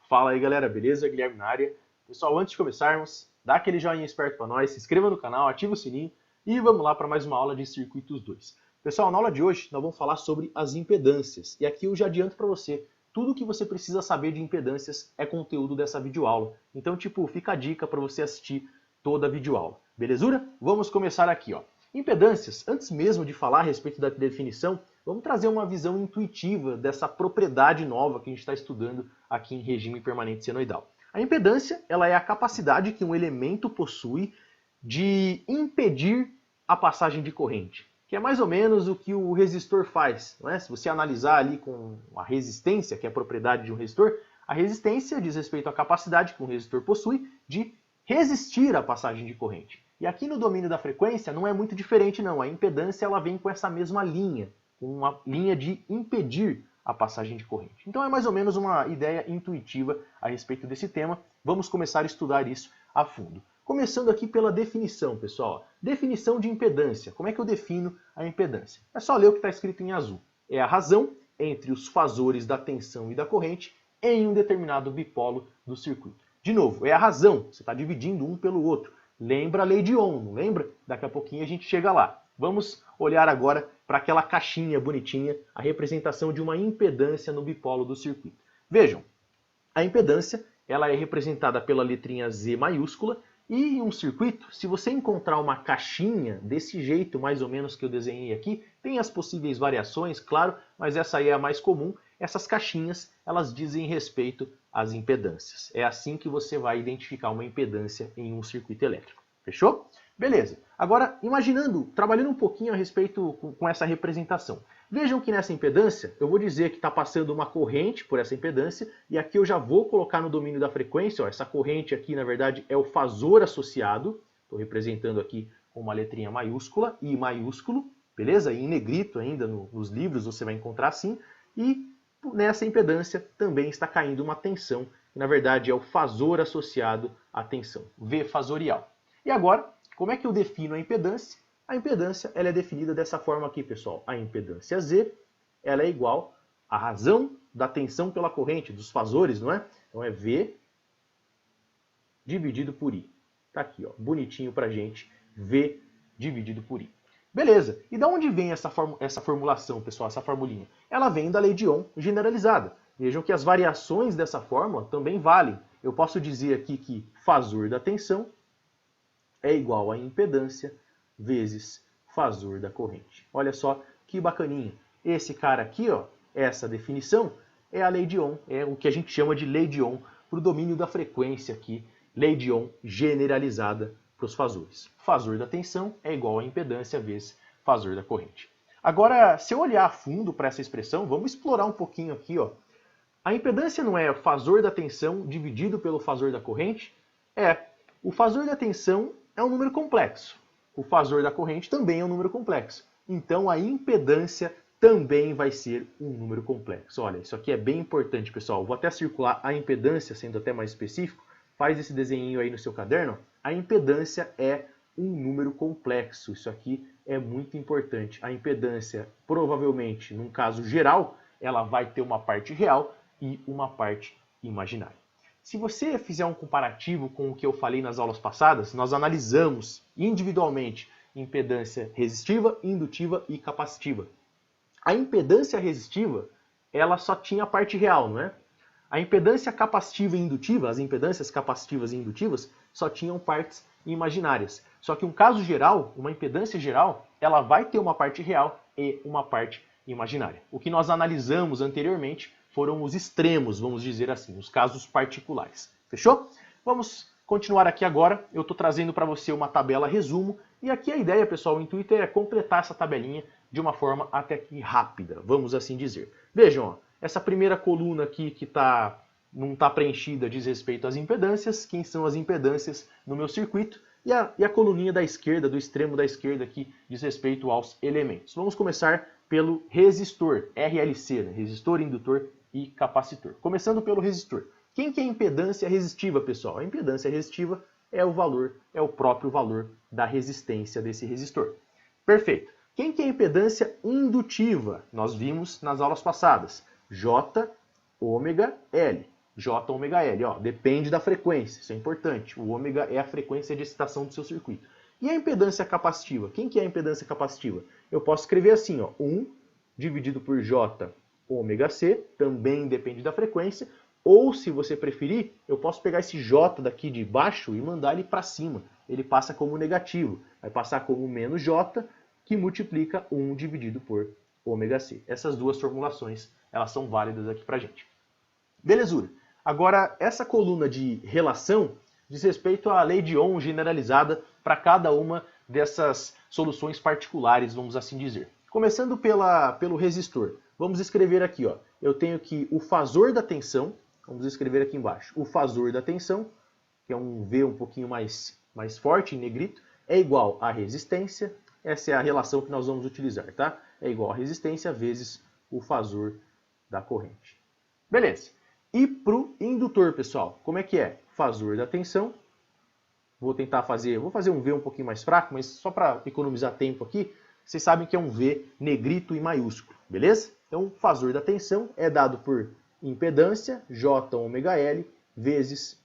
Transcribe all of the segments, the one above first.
Fala aí galera, beleza? Guilherme na área. Pessoal, antes de começarmos, dá aquele joinha esperto para nós, se inscreva no canal, ativa o sininho e vamos lá para mais uma aula de Circuitos 2. Pessoal, na aula de hoje nós vamos falar sobre as impedâncias. E aqui eu já adianto para você, tudo que você precisa saber de impedâncias é conteúdo dessa videoaula. Então, fica a dica para você assistir toda a videoaula. Belezura? Vamos começar aqui, ó. Impedâncias, antes mesmo de falar a respeito da definição, vamos trazer uma visão intuitiva dessa propriedade nova que a gente está estudando aqui em regime permanente senoidal. A impedância ela é a capacidade que um elemento possui de impedir a passagem de corrente, que é mais ou menos o que o resistor faz. Não é? Se você analisar ali com a resistência, que é a propriedade de um resistor, a resistência diz respeito à capacidade que um resistor possui de resistir à passagem de corrente. E aqui no domínio da frequência não é muito diferente não, a impedância ela vem com essa mesma linha, com uma linha de impedir a passagem de corrente. Então é mais ou menos uma ideia intuitiva a respeito desse tema, vamos começar a estudar isso a fundo. Começando aqui pela definição, pessoal. Definição de impedância, como é que eu defino a impedância? É só ler o que está escrito em azul. É a razão entre os fasores da tensão e da corrente em um determinado bipolo do circuito. De novo, é a razão, você está dividindo um pelo outro. Lembra a lei de Ohm, não lembra? Daqui a pouquinho a gente chega lá. Vamos olhar agora para aquela caixinha bonitinha, a representação de uma impedância no bipolo do circuito. Vejam, a impedância ela é representada pela letrinha Z maiúscula e em um circuito, se você encontrar uma caixinha desse jeito mais ou menos que eu desenhei aqui, tem as possíveis variações, claro, mas essa aí é a mais comum. Essas caixinhas, elas dizem respeito às impedâncias. É assim que você vai identificar uma impedância em um circuito elétrico. Fechou? Beleza. Agora, trabalhando um pouquinho a respeito com essa representação. Vejam que nessa impedância, eu vou dizer que está passando uma corrente por essa impedância, e aqui eu já vou colocar no domínio da frequência, ó, essa corrente aqui, na verdade, é o fasor associado. Estou representando aqui com uma letrinha maiúscula, I maiúsculo, beleza? E em negrito ainda nos livros você vai encontrar assim. E nessa impedância também está caindo uma tensão, que na verdade é o fasor associado à tensão, V fasorial. E agora, como é que eu defino a impedância? A impedância ela é definida dessa forma aqui, pessoal. A impedância Z ela é igual à razão da tensão pela corrente, dos fasores, não é? Então é V dividido por I. Tá aqui, ó, bonitinho pra gente, V dividido por I. Beleza, e da onde vem essa formulação, pessoal, essa formulinha? Ela vem da lei de Ohm generalizada. Vejam que as variações dessa fórmula também valem. Eu posso dizer aqui que fasor da tensão é igual a impedância vezes fasor da corrente. Olha só que bacaninha. Esse cara aqui, ó, essa definição é a lei de Ohm, é o que a gente chama de lei de Ohm para o domínio da frequência aqui, lei de Ohm generalizada para os fasores. Fasor da tensão é igual a impedância vezes fasor da corrente. Agora, se eu olhar a fundo para essa expressão, vamos explorar um pouquinho aqui, ó. A impedância não é o fasor da tensão dividido pelo fasor da corrente? O fasor da tensão é um número complexo. O fasor da corrente também é um número complexo. Então a impedância também vai ser um número complexo. Olha, isso aqui é bem importante, pessoal. Vou até circular a impedância, sendo até mais específico. Faz esse desenho aí no seu caderno. A impedância é um número complexo. Isso aqui é muito importante. A impedância, provavelmente, num caso geral, ela vai ter uma parte real e uma parte imaginária. Se você fizer um comparativo com o que eu falei nas aulas passadas, nós analisamos individualmente impedância resistiva, indutiva e capacitiva. A impedância resistiva, ela só tinha a parte real, não é? A impedância capacitiva e indutiva, as impedâncias capacitivas e indutivas, só tinham partes imaginárias. Só que um caso geral, uma impedância geral, ela vai ter uma parte real e uma parte imaginária. O que nós analisamos anteriormente foram os extremos, vamos dizer assim, os casos particulares. Fechou? Vamos continuar aqui agora. Eu estou trazendo para você uma tabela resumo. E aqui a ideia, pessoal, o intuito é completar essa tabelinha de uma forma até que rápida, vamos assim dizer. Vejam, ó, essa primeira coluna aqui que não está preenchida diz respeito às impedâncias. Quem são as impedâncias no meu circuito? E a coluninha da esquerda, do extremo da esquerda aqui, diz respeito aos elementos. Vamos começar pelo resistor, RLC, né? Resistor, indutor e capacitor. Começando pelo resistor. Quem que é a impedância resistiva, pessoal? A impedância resistiva é o próprio valor da resistência desse resistor. Perfeito. Quem que é a impedância indutiva? Nós vimos nas aulas passadas. J, ômega, L. J ômega L. Ó, depende da frequência, isso é importante. O ômega é a frequência de excitação do seu circuito. E a impedância capacitiva? Quem que é a impedância capacitiva? Eu posso escrever assim, ó, 1 dividido por J ômega C, também depende da frequência. Ou, se você preferir, eu posso pegar esse J daqui de baixo e mandar ele para cima. Ele passa como negativo. Vai passar como menos J, que multiplica 1 dividido por ômega C. Essas duas formulações, elas são válidas aqui para a gente. Belezura. Agora, essa coluna de relação diz respeito à lei de Ohm generalizada para cada uma dessas soluções particulares, vamos assim dizer. Começando pelo resistor. Vamos escrever aqui, ó. Eu tenho que o fasor da tensão, vamos escrever aqui embaixo, o fasor da tensão, que é um V um pouquinho mais forte, em negrito, é igual à resistência. Essa é a relação que nós vamos utilizar, tá? É igual a resistência vezes o fasor da corrente. Beleza. E para o indutor, pessoal, como é que é? Fasor da tensão. Vou fazer um V um pouquinho mais fraco, mas só para economizar tempo aqui, vocês sabem que é um V negrito e maiúsculo, beleza? Então, o fasor da tensão é dado por impedância, J ômega L, vezes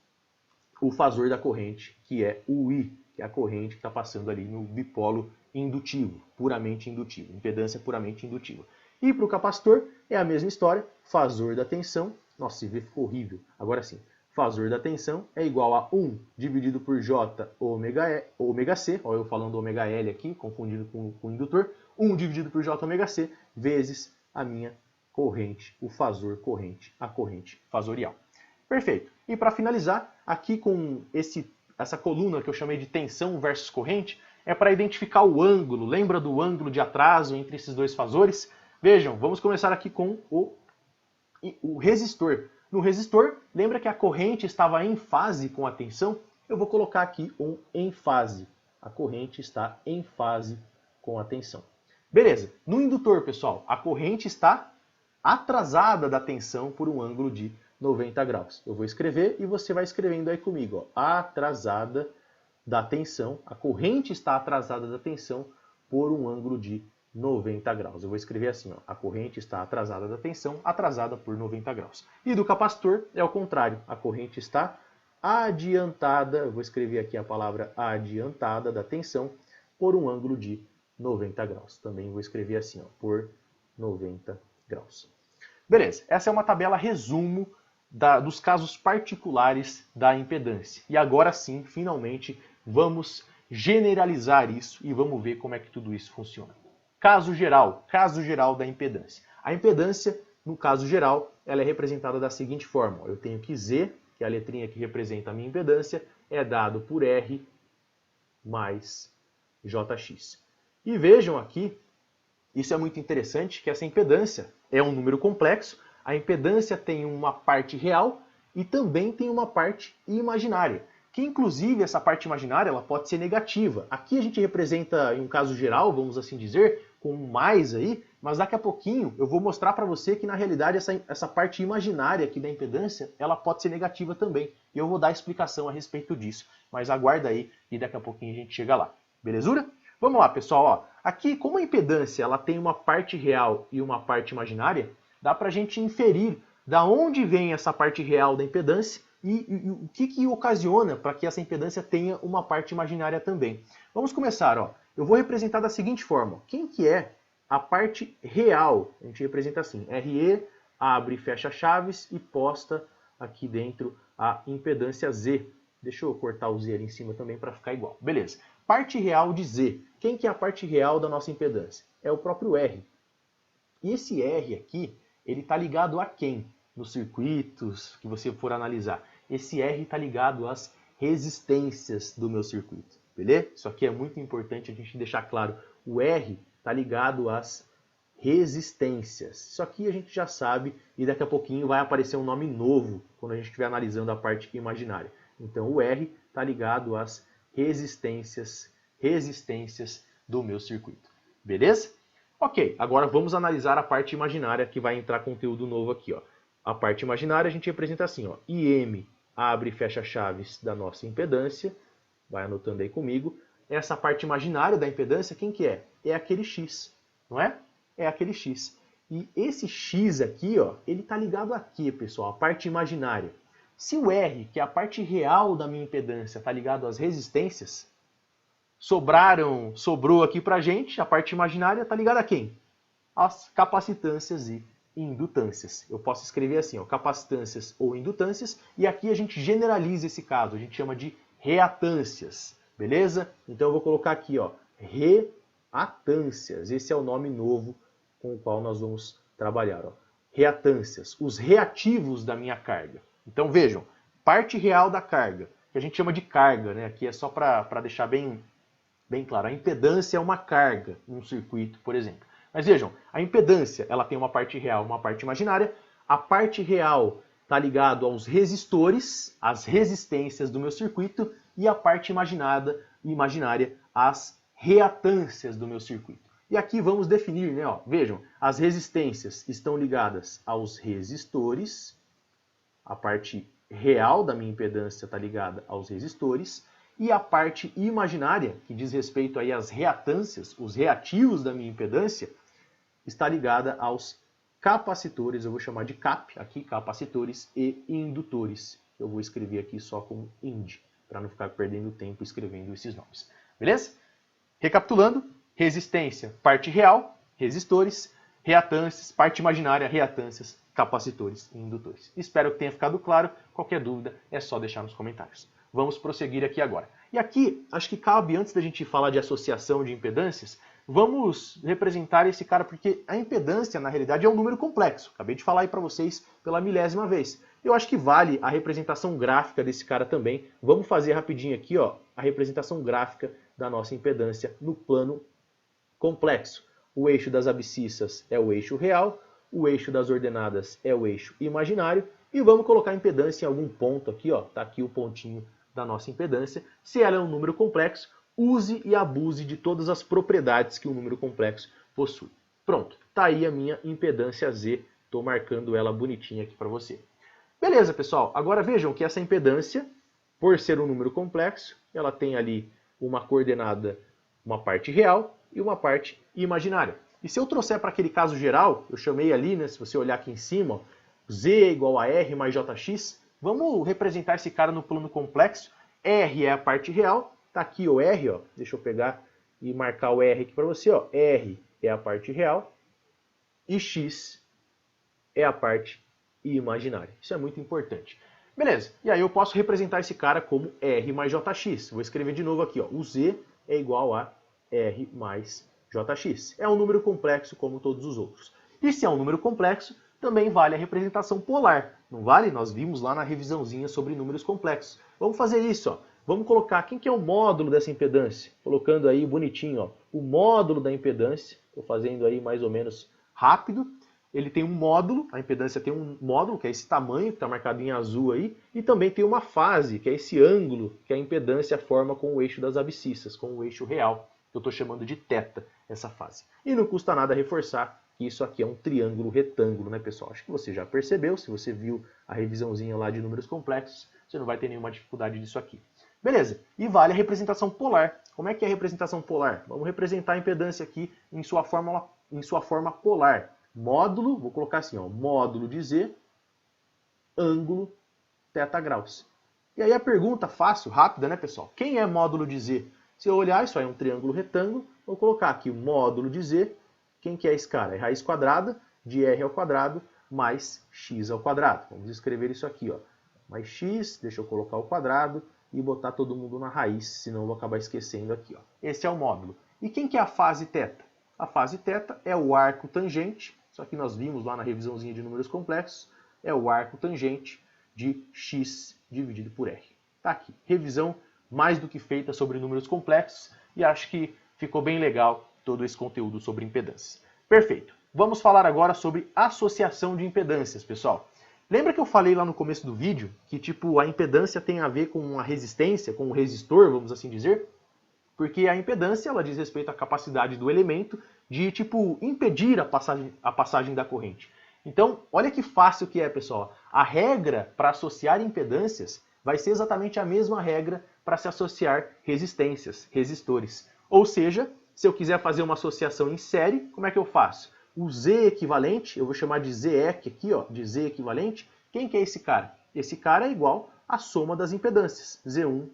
o fasor da corrente, que é o I, que é a corrente que está passando ali no bipolo indutivo, puramente indutivo, impedância puramente indutiva. E para o capacitor é a mesma história, fasor da tensão, nossa, esse V ficou horrível, agora sim, fasor da tensão é igual a 1 dividido por J ômega C, ó, eu falando ômega L aqui, confundido com o indutor, 1 dividido por J ômega C, vezes a minha corrente, o fasor corrente, a corrente fasorial. Perfeito. E para finalizar, aqui com essa coluna que eu chamei de tensão versus corrente, é para identificar o ângulo. Lembra do ângulo de atraso entre esses dois fasores? Vejam, vamos começar aqui com o resistor. No resistor, lembra que a corrente estava em fase com a tensão? Eu vou colocar aqui um em fase. A corrente está em fase com a tensão. Beleza. No indutor, pessoal, a corrente está atrasada da tensão por um ângulo de 90 graus. Eu vou escrever e você vai escrevendo aí comigo. Ó. Atrasada da tensão. A corrente está atrasada da tensão por um ângulo de 90 graus. Eu vou escrever assim, ó. A corrente está atrasada da tensão, atrasada por 90 graus. E do capacitor é o contrário. A corrente está adiantada, eu vou escrever aqui a palavra adiantada da tensão, por um ângulo de 90 graus. Também vou escrever assim, ó, por 90 graus. Beleza, essa é uma tabela resumo dos casos particulares da impedância. E agora sim, finalmente, vamos generalizar isso e vamos ver como é que tudo isso funciona. Caso geral da impedância. A impedância, no caso geral, ela é representada da seguinte forma. Eu tenho que Z, que é a letrinha que representa a minha impedância, é dado por R mais JX. E vejam aqui, isso é muito interessante, que essa impedância é um número complexo. A impedância tem uma parte real e também tem uma parte imaginária. Que inclusive essa parte imaginária ela pode ser negativa. Aqui a gente representa em um caso geral, vamos assim dizer, com mais aí, mas daqui a pouquinho eu vou mostrar para você que na realidade essa parte imaginária aqui da impedância, ela pode ser negativa também. E eu vou dar explicação a respeito disso, mas aguarda aí e daqui a pouquinho a gente chega lá. Belezura? Vamos lá, pessoal. Ó. Aqui, como a impedância ela tem uma parte real e uma parte imaginária, dá para a gente inferir da onde vem essa parte real da impedância e o que ocasiona para que essa impedância tenha uma parte imaginária também. Vamos começar. Ó. Eu vou representar da seguinte forma. Quem que é a parte real? A gente representa assim. RE, abre e fecha chaves e posta aqui dentro a impedância Z. Deixa eu cortar o Z ali em cima também para ficar igual. Beleza. Parte real de Z. Quem que é a parte real da nossa impedância? É o próprio R. E esse R aqui, ele está ligado a quem? Nos circuitos que você for analisar. Esse R está ligado às resistências do meu circuito. Beleza? Isso aqui é muito importante a gente deixar claro. O R está ligado às resistências. Isso aqui a gente já sabe e daqui a pouquinho vai aparecer um nome novo quando a gente estiver analisando a parte imaginária. Então o R está ligado às resistências do meu circuito. Beleza? Ok, agora vamos analisar a parte imaginária que vai entrar conteúdo novo aqui. Ó. A parte imaginária a gente representa assim, ó, IM abre e fecha chaves da nossa impedância, vai anotando aí comigo. Essa parte imaginária da impedância, quem que é? É aquele X, não é? É aquele X. E esse X aqui, ó, ele está ligado a quê, pessoal? A parte imaginária. Se o R, que é a parte real da minha impedância, está ligado às resistências, sobrou aqui pra gente, a parte imaginária está ligada a quem? As capacitâncias e indutâncias. Eu posso escrever assim, ó, capacitâncias ou indutâncias, e aqui a gente generaliza esse caso, a gente chama de reatâncias, beleza? Então eu vou colocar aqui, ó, reatâncias. Esse é o nome novo com o qual nós vamos trabalhar, ó. Reatâncias, os reativos da minha carga. Então vejam, parte real da carga, que a gente chama de carga, né? Aqui é só para deixar bem claro, a impedância é uma carga num circuito, por exemplo. Mas vejam, a impedância ela tem uma parte real e uma parte imaginária. A parte real está ligado aos resistores, às resistências do meu circuito, e a parte imaginária às reatâncias do meu circuito. E aqui vamos definir, né? Ó, vejam, as resistências estão ligadas aos resistores, a parte real da minha impedância está ligada aos resistores, e a parte imaginária, que diz respeito aí às reatâncias, os reativos da minha impedância, está ligada aos capacitores, eu vou chamar de CAP, aqui capacitores e indutores. Eu vou escrever aqui só com IND, para não ficar perdendo tempo escrevendo esses nomes. Beleza? Recapitulando, resistência, parte real, resistores, reatâncias, parte imaginária, reatâncias, capacitores e indutores. Espero que tenha ficado claro. Qualquer dúvida é só deixar nos comentários. Vamos prosseguir aqui agora. E aqui, acho que cabe, antes da gente falar de associação de impedâncias, vamos representar esse cara, porque a impedância, na realidade, é um número complexo. Acabei de falar aí para vocês pela milésima vez. Eu acho que vale a representação gráfica desse cara também. Vamos fazer rapidinho aqui, ó, a representação gráfica da nossa impedância no plano complexo. O eixo das abscissas é o eixo real, o eixo das ordenadas é o eixo imaginário, e vamos colocar a impedância em algum ponto aqui, ó, tá aqui o pontinho da nossa impedância. Se ela é um número complexo, use e abuse de todas as propriedades que um número complexo possui. Pronto, tá aí a minha impedância Z, estou marcando ela bonitinha aqui para você. Beleza, pessoal, agora vejam que essa impedância, por ser um número complexo, ela tem ali uma coordenada, uma parte real e uma parte imaginária. E se eu trouxer para aquele caso geral, eu chamei ali, né, se você olhar aqui em cima, ó, Z é igual a R mais JX, vamos representar esse cara no plano complexo. R é a parte real, tá aqui o R, ó, deixa eu pegar e marcar o R aqui para você, ó, R é a parte real e X é a parte imaginária. Isso é muito importante. Beleza, e aí eu posso representar esse cara como R mais JX. Vou escrever de novo aqui, ó, o Z é igual a R mais JX. É um número complexo como todos os outros. E se é um número complexo, também vale a representação polar. Não vale? Nós vimos lá na revisãozinha sobre números complexos. Vamos fazer isso, ó. Vamos colocar quem que é o módulo dessa impedância. Colocando aí bonitinho, ó, o módulo da impedância. Estou fazendo aí mais ou menos rápido. Ele tem um módulo, a impedância tem um módulo, que é esse tamanho, que está marcado em azul aí. E também tem uma fase, que é esse ângulo que a impedância forma com o eixo das abscissas, com o eixo real. Eu estou chamando de θ, essa fase. E não custa nada reforçar que isso aqui é um triângulo retângulo, né, pessoal? Acho que você já percebeu, se você viu a revisãozinha lá de números complexos, você não vai ter nenhuma dificuldade disso aqui. Beleza, e vale a representação polar. Como é que é a representação polar? Vamos representar a impedância aqui em sua forma polar. Módulo, vou colocar assim, ó, módulo de Z, ângulo, θ graus. E aí a pergunta fácil, rápida, né, pessoal? Quem é módulo de Z? Se eu olhar, isso aí é um triângulo retângulo, vou colocar aqui o módulo de Z. Quem que é esse cara? É raiz quadrada de R ao quadrado mais x ao quadrado. Vamos escrever isso aqui, ó. Mais x, deixa eu colocar o quadrado e botar todo mundo na raiz, senão eu vou acabar esquecendo aqui, ó. Esse é o módulo. E quem que é a fase θ? A fase θ é o arco tangente, só que nós vimos lá na revisãozinha de números complexos, é o arco tangente de x dividido por r. Tá aqui, revisão mais do que feita sobre números complexos, e acho que ficou bem legal todo esse conteúdo sobre impedâncias. Perfeito. Vamos falar agora sobre associação de impedâncias, pessoal. Lembra que eu falei lá no começo do vídeo que tipo a impedância tem a ver com a resistência, com o resistor, vamos assim dizer? Porque a impedância ela diz respeito à capacidade do elemento de tipo impedir a passagem da corrente. Então, olha que fácil que é, pessoal. A regra para associar impedâncias vai ser exatamente a mesma regra para se associar resistências, resistores. Ou seja, se eu quiser fazer uma associação em série, como é que eu faço? O Z equivalente, eu vou chamar de ZEC aqui, ó, de Z equivalente. Quem que é esse cara? Esse cara é igual à soma das impedâncias. Z1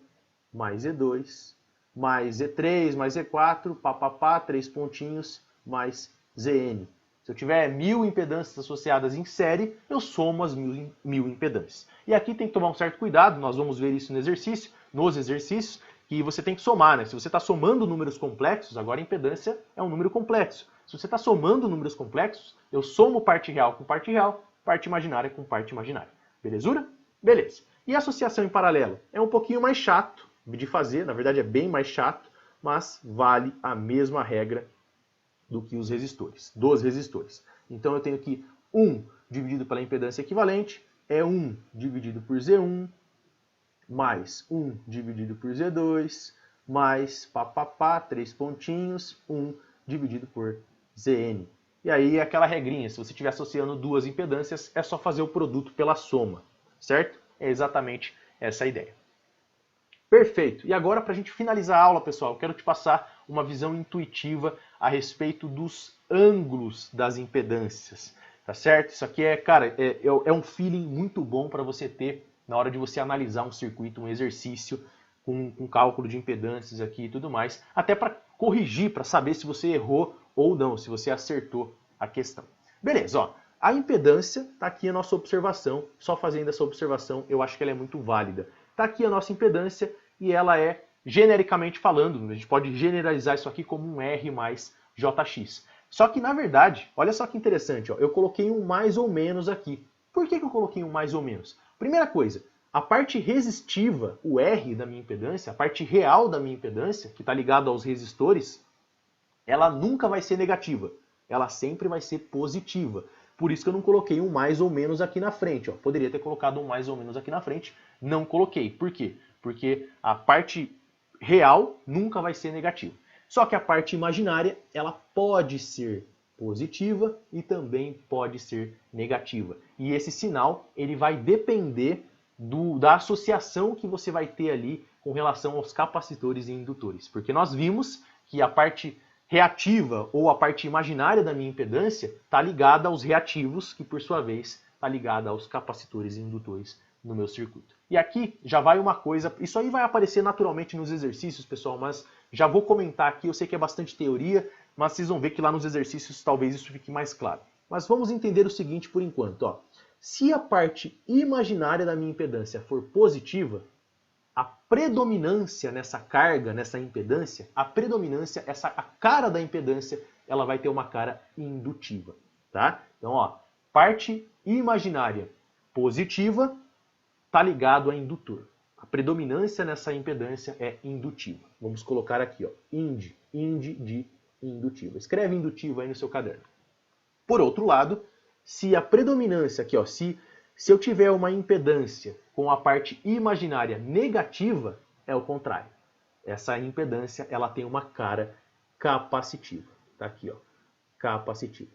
mais Z2 mais Z3 mais Z4, papapá, 3 pontinhos, mais Zn. Se eu tiver 1000 impedâncias associadas em série, eu somo as 1000 impedâncias. E aqui tem que tomar um certo cuidado, nós vamos ver isso no exercício, nos exercícios, que você tem que somar, né? Se você está somando números complexos, agora a impedância é um número complexo. Se você está somando números complexos, eu somo parte real com parte real, parte imaginária com parte imaginária. Belezura? Beleza. E a associação em paralelo? É um pouquinho mais chato de fazer, na verdade é bem mais chato, mas vale a mesma regra do que os resistores, dos resistores. Então eu tenho que 1 dividido pela impedância equivalente é 1 dividido por Z1, mais 1 dividido por Z2, mais papapá, 3 pontinhos, 1 dividido por Zn. E aí aquela regrinha, se você estiver associando duas impedâncias, é só fazer o produto pela soma, certo? É exatamente essa a ideia. Perfeito. E agora, para a gente finalizar a aula, pessoal, eu quero te passar uma visão intuitiva a respeito dos ângulos das impedâncias, tá certo? Isso aqui é, cara, é um feeling muito bom para você ter na hora de você analisar um circuito, um exercício com cálculo de impedâncias aqui e tudo mais, até para corrigir, para saber se você errou ou não, se você acertou a questão. Beleza, ó. A impedância está aqui a nossa observação, só fazendo essa observação eu acho que ela é muito válida. Está aqui a nossa impedância e ela é, genericamente falando, a gente pode generalizar isso aqui como um R mais JX. Só que, na verdade, olha só que interessante, ó, eu coloquei um mais ou menos aqui. Por que eu coloquei um mais ou menos? Primeira coisa, a parte resistiva, o R da minha impedância, a parte real da minha impedância, que está ligada aos resistores, ela nunca vai ser negativa, ela sempre vai ser positiva. Por isso que eu não coloquei um mais ou menos aqui na frente. Ó. Poderia ter colocado um mais ou menos aqui na frente, não coloquei. Por quê? Porque a parte real nunca vai ser negativa. Só que a parte imaginária, ela pode ser positiva e também pode ser negativa. E esse sinal, ele vai depender da associação que você vai ter ali com relação aos capacitores e indutores. Porque nós vimos que a parte reativa ou a parte imaginária da minha impedância está ligada aos reativos, que por sua vez está ligada aos capacitores e indutores no meu circuito. E aqui já vai uma coisa, isso aí vai aparecer naturalmente nos exercícios, pessoal, mas já vou comentar aqui, eu sei que é bastante teoria, mas vocês vão ver que lá nos exercícios talvez isso fique mais claro. Mas vamos entender o seguinte por enquanto, ó. Se a parte imaginária da minha impedância for positiva, a predominância nessa carga, nessa impedância, a cara da impedância, ela vai ter uma cara indutiva, tá? Então, ó, parte imaginária positiva está ligado a indutor. A predominância nessa impedância é indutiva. Vamos colocar aqui, ó, ind de indutiva. Escreve indutiva aí no seu caderno. Por outro lado, se a predominância aqui, ó, se eu tiver uma impedância com a parte imaginária negativa, é o contrário. Essa impedância, ela tem uma cara capacitiva. Tá aqui, ó, capacitiva.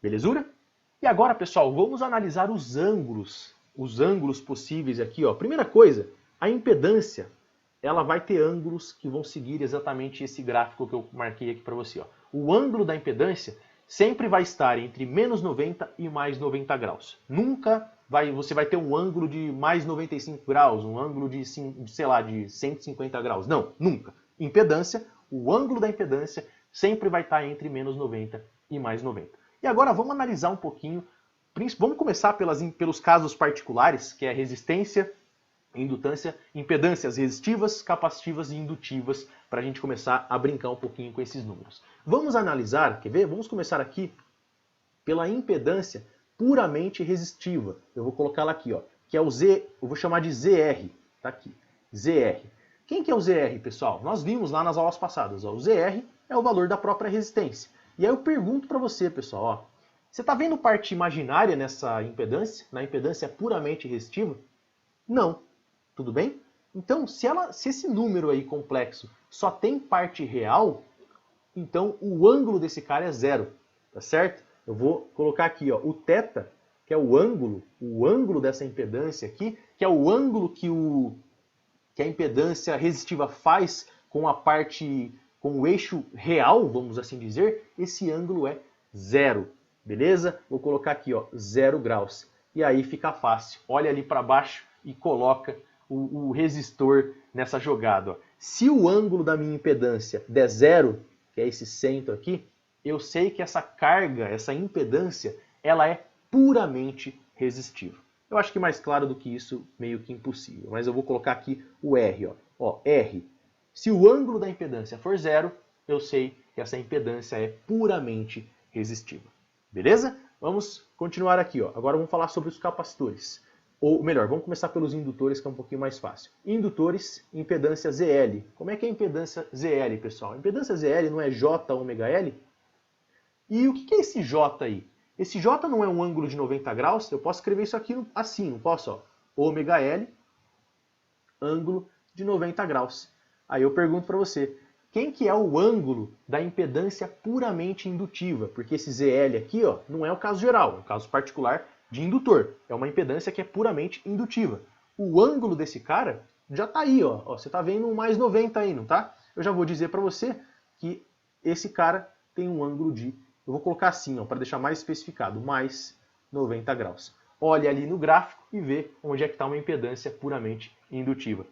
Belezura? E agora, pessoal, vamos analisar os ângulos possíveis aqui, ó. Primeira coisa, a impedância, ela vai ter ângulos que vão seguir exatamente esse gráfico que eu marquei aqui para você, ó. O ângulo da impedância sempre vai estar entre menos 90 e mais 90 graus. Nunca você vai ter um ângulo de mais 95 graus, um ângulo de, sei lá, de 150 graus. Não, nunca. Impedância, o ângulo da impedância sempre vai estar entre menos 90 e mais 90. E agora vamos analisar um pouquinho, vamos começar pelos casos particulares, que é resistência, indutância, impedâncias resistivas, capacitivas e indutivas, para a gente começar a brincar um pouquinho com esses números. Vamos analisar, quer ver? Vamos começar aqui pela impedância puramente resistiva. Eu vou colocá-la aqui, ó, que é o Z, eu vou chamar de ZR, tá aqui, ZR. Quem que é o ZR, pessoal? Nós vimos lá nas aulas passadas, ó, o ZR é o valor da própria resistência. E aí eu pergunto para você, pessoal, ó, você está vendo parte imaginária nessa impedância? Na impedância puramente resistiva? Não. Tudo bem? Então, se esse número aí complexo só tem parte real, então o ângulo desse cara é zero, tá certo? Eu vou colocar aqui, ó, o θ, que é o ângulo dessa impedância aqui, que é o ângulo que a impedância resistiva faz com com o eixo real, vamos assim dizer, esse ângulo é zero, beleza? Vou colocar aqui, ó, 0 graus. e aí fica fácil. Olha ali para baixo e coloca o resistor nessa jogada. Ó. Se o ângulo da minha impedância der 0, que é esse centro aqui, eu sei que essa carga, essa impedância, ela é puramente resistiva. Eu acho que mais claro do que isso, meio que impossível. Mas eu vou colocar aqui o R. Ó, R. Se o ângulo da impedância for 0, eu sei que essa impedância é puramente resistiva. Beleza? Vamos continuar aqui. Ó. Agora vamos falar sobre os capacitores. Ou melhor, vamos começar pelos indutores, que é um pouquinho mais fácil. Indutores, impedância ZL. Como é que é a impedância ZL, pessoal? A impedância ZL não é J ômega L? E o que é esse J aí? Esse J não é um ângulo de 90 graus? Eu posso escrever isso aqui assim, não posso? Ó. Ômega L, ângulo de 90 graus. Aí eu pergunto para você, quem que é o ângulo da impedância puramente indutiva? Porque esse ZL aqui ó, não é o caso geral, é o caso particular de indutor. É uma impedância que é puramente indutiva. O ângulo desse cara já está aí, ó. Você está vendo um mais 90 aí, não tá? Eu já vou dizer para você que esse cara tem um ângulo de, eu vou colocar assim, para deixar mais especificado, mais 90 graus. Olhe ali no gráfico e vê onde é que está uma impedância puramente indutiva.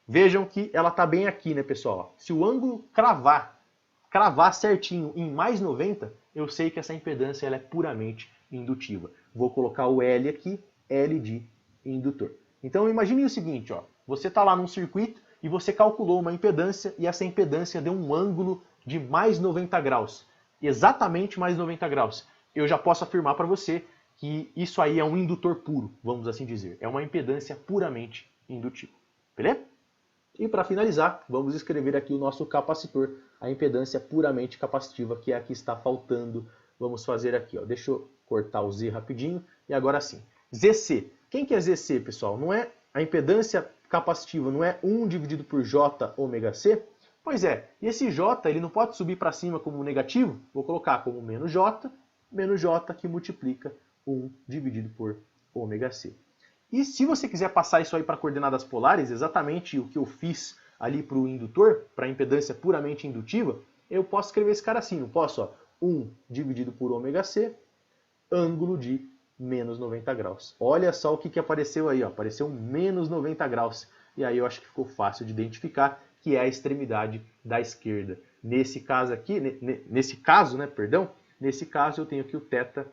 Vejam que ela está bem aqui, né, pessoal? Se o ângulo cravar certinho em mais 90, eu sei que essa impedância ela é puramente indutiva. Vou colocar o L aqui, L de indutor. Então imagine o seguinte, ó, você está lá num circuito e você calculou uma impedância e essa impedância deu um ângulo de mais 90 graus. Exatamente mais 90 graus. Eu já posso afirmar para você que isso aí é um indutor puro, vamos assim dizer. É uma impedância puramente indutiva. Beleza? E para finalizar, vamos escrever aqui o nosso capacitor, a impedância puramente capacitiva, que é a que está faltando. Vamos fazer aqui, ó. Deixa eu cortar o Z rapidinho. E agora sim. ZC. Quem que é ZC, pessoal? Não é a impedância capacitiva, não é 1 dividido por J ômega C? Pois é. E esse J, ele não pode subir para cima como negativo? Vou colocar como menos J que multiplica 1 dividido por ômega C. E se você quiser passar isso aí para coordenadas polares, exatamente o que eu fiz ali para o indutor, para a impedância puramente indutiva, eu posso escrever esse cara assim, não posso? Ó, 1 dividido por ômega C, ângulo de menos 90 graus. Olha só o que apareceu aí, ó. Apareceu menos 90 graus. E aí eu acho que ficou fácil de identificar que é a extremidade da esquerda. Nesse caso aqui, nesse caso eu tenho que o θ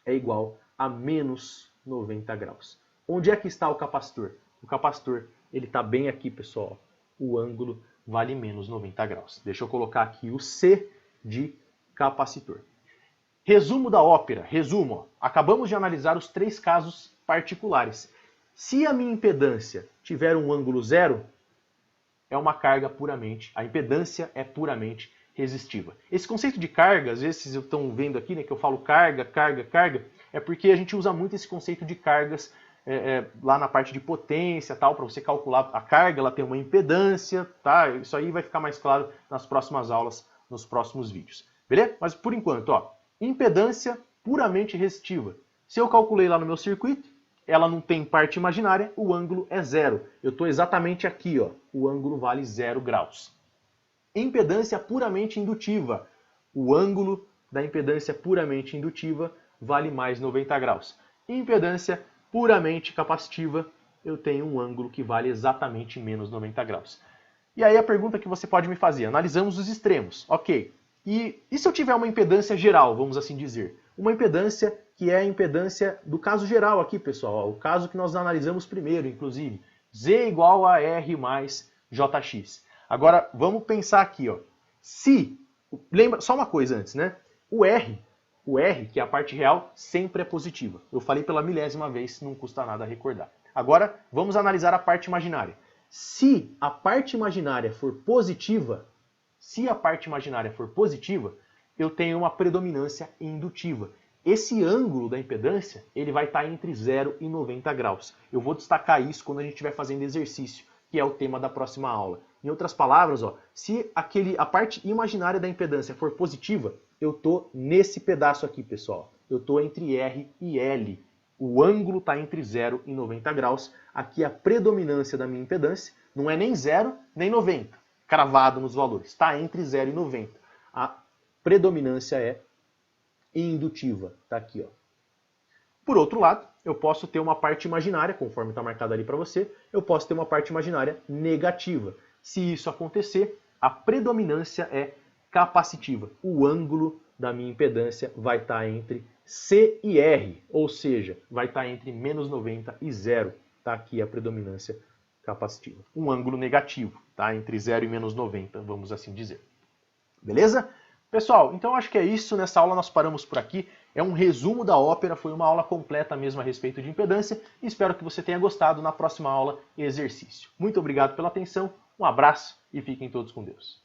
é igual a menos 90 graus. Onde é que está o capacitor? O capacitor ele está bem aqui, pessoal. O ângulo vale menos 90 graus. Deixa eu colocar aqui o C de capacitor. Resumo da ópera. Resumo. Ó. Acabamos de analisar os 3 casos particulares. Se a minha impedância tiver um ângulo 0, é uma carga puramente, a impedância é puramente resistiva. Esse conceito de carga, às vezes vocês estão vendo aqui, né, que eu falo carga, é porque a gente usa muito esse conceito de cargas lá na parte de potência, tal, para você calcular a carga, ela tem uma impedância, tá? Isso aí vai ficar mais claro nas próximas aulas, nos próximos vídeos. Beleza? Mas por enquanto, ó, impedância puramente resistiva. Se eu calculei lá no meu circuito, ela não tem parte imaginária, o ângulo é 0. Eu estou exatamente aqui, ó, o ângulo vale 0 graus. Impedância puramente indutiva. O ângulo da impedância puramente indutiva vale mais 90 graus. Impedância puramente capacitiva, eu tenho um ângulo que vale exatamente menos 90 graus. E aí a pergunta que você pode me fazer, analisamos os extremos, ok. E se eu tiver uma impedância geral, vamos assim dizer? Uma impedância que é a impedância do caso geral aqui, pessoal, ó, o caso que nós analisamos primeiro, inclusive, Z igual a R mais JX. Agora, vamos pensar aqui, ó. Se, lembra, só uma coisa antes, né? O R, que é a parte real, sempre é positiva. Eu falei pela milésima vez, não custa nada recordar. Agora, vamos analisar a parte imaginária. Se a parte imaginária for positiva, eu tenho uma predominância indutiva. Esse ângulo da impedância, ele vai estar entre 0 e 90 graus. Eu vou destacar isso quando a gente estiver fazendo exercício, que é o tema da próxima aula. Em outras palavras, ó, se a parte imaginária da impedância for positiva, eu estou nesse pedaço aqui, pessoal. Eu estou entre R e L. O ângulo está entre 0 e 90 graus. Aqui a predominância da minha impedância não é nem 0 nem 90, cravado nos valores. Está entre 0 e 90. A predominância é indutiva. Está aqui, ó. Por outro lado, eu posso ter uma parte imaginária, conforme está marcado ali para você, eu posso ter uma parte imaginária negativa. Se isso acontecer, a predominância é capacitiva. O ângulo da minha impedância vai estar entre C e R, ou seja, vai estar entre menos 90 e 0. Está aqui a predominância capacitiva. Um ângulo negativo, tá? Entre 0 e menos 90, vamos assim dizer. Beleza? Pessoal, então acho que é isso. Nessa aula nós paramos por aqui. É um resumo da ópera, foi uma aula completa mesmo a respeito de impedância. Espero que você tenha gostado. Na próxima aula, exercício. Muito obrigado pela atenção, um abraço e fiquem todos com Deus.